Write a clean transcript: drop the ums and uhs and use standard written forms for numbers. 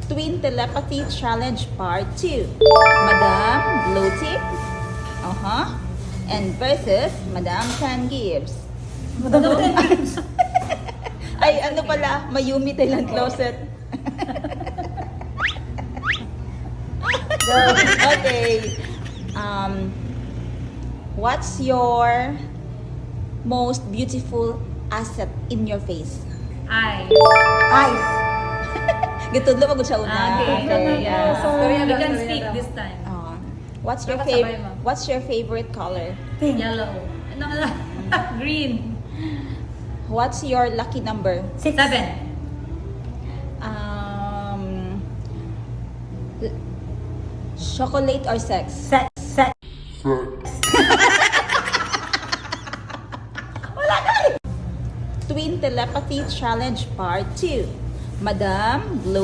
Twin Telepathy Challenge Part 2. Madam Blue Tip. And versus Madam Tan Gibbs. Ay, ano pala? Mayumi Thailand Closet. Okay. What's your most beautiful asset in your face? Eyes. Eyes. Gitudlo magud siya una. Okay. Yeah. So, We Korean can lang, speak Korean this time. Sabay mo. What's your favorite color? Pink. Yellow. Ano na? Green. What's your lucky number? 6. 7. Chocolate or sex? Set. Twin Telepathy Challenge Part 2. Madam Blue